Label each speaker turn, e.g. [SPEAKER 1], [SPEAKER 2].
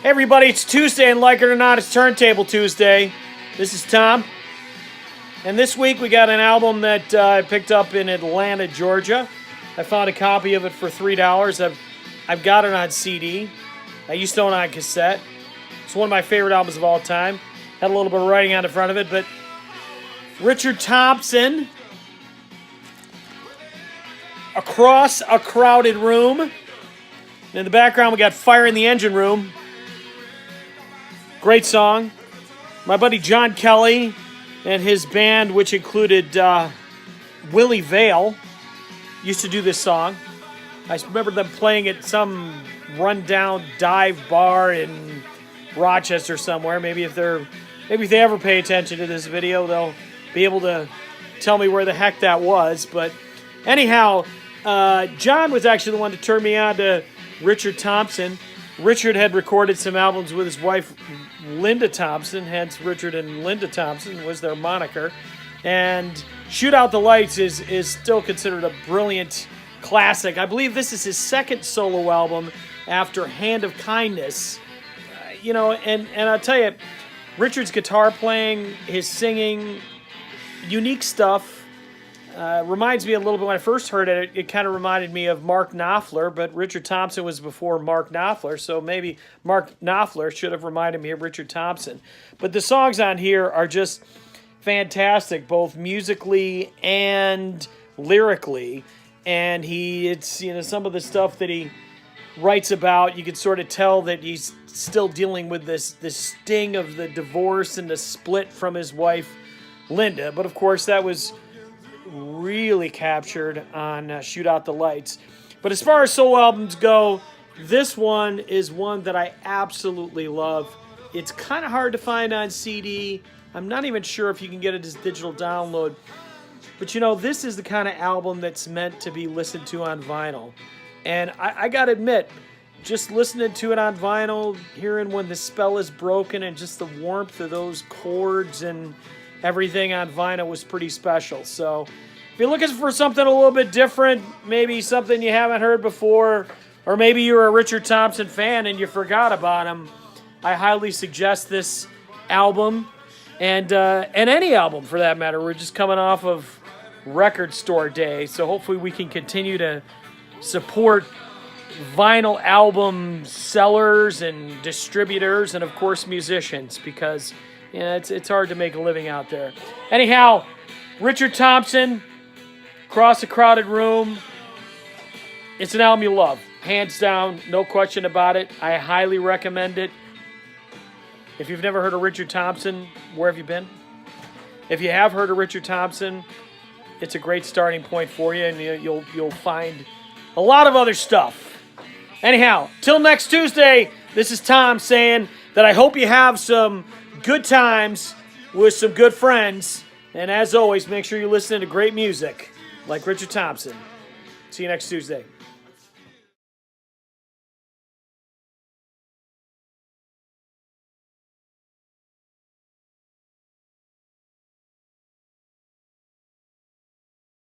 [SPEAKER 1] Hey everybody, it's Tuesday, and like it or not, it's Turntable Tuesday. This is Thom. And this week we got an album that I picked up in Atlanta, Georgia. I found a copy of it for $3. I've got it on CD. I used to own it on cassette. It's one of my favorite albums of all time. Had a little bit of writing on the front of it, but Richard Thompson, Across a Crowded Room. And in the background we got Fire in the Engine Room. Great song. My buddy John Kelly and his band, which included Willie Vale, used to do this song. I remember them playing at some rundown dive bar in Rochester somewhere. Maybe if they ever pay attention to this video, they'll be able to tell me where the heck that was. But anyhow, John was actually the one to turn me on to Richard Thompson. Richard had recorded some albums with his wife, Linda Thompson, hence Richard and Linda Thompson was their moniker. And Shoot Out the Lights is still considered a brilliant classic. I believe this is his second solo album after Hand of Kindness. And I'll tell you, Richard's guitar playing, his singing, unique stuff. Reminds me a little bit, when I first heard it, it kind of reminded me of Mark Knopfler, but Richard Thompson was before Mark Knopfler, so maybe Mark Knopfler should have reminded me of Richard Thompson. But the songs on here are just fantastic, both musically and lyrically. And some of the stuff that he writes about, you can sort of tell that he's still dealing with this sting of the divorce and the split from his wife, Linda. But of course, that was really captured on Shoot Out the Lights. But as far as solo albums go, this one is one that I absolutely love. It's kind of hard to find on CD. I'm not even sure if you can get it as digital download. But this is the kind of album that's meant to be listened to on vinyl. And I gotta admit, just listening to it on vinyl, hearing When the Spell is Broken, and just the warmth of those chords and everything on vinyl was pretty special. So if you're looking for something a little bit different, maybe something you haven't heard before, or maybe you're a Richard Thompson fan and you forgot about him, I highly suggest this album, and any album for that matter. We're just coming off of Record Store Day, so hopefully we can continue to support vinyl album sellers and distributors, and of course musicians, because it's hard to make a living out there. Anyhow, Richard Thompson, Across a Crowded Room. It's an album you love. Hands down, no question about it. I highly recommend it. If you've never heard of Richard Thompson, where have you been? If you have heard of Richard Thompson, it's a great starting point for you, and you'll find a lot of other stuff. Anyhow, till next Tuesday, this is Thom saying that I hope you have some good times with some good friends. And as always, make sure you listen to great music like Richard Thompson. See you next Tuesday.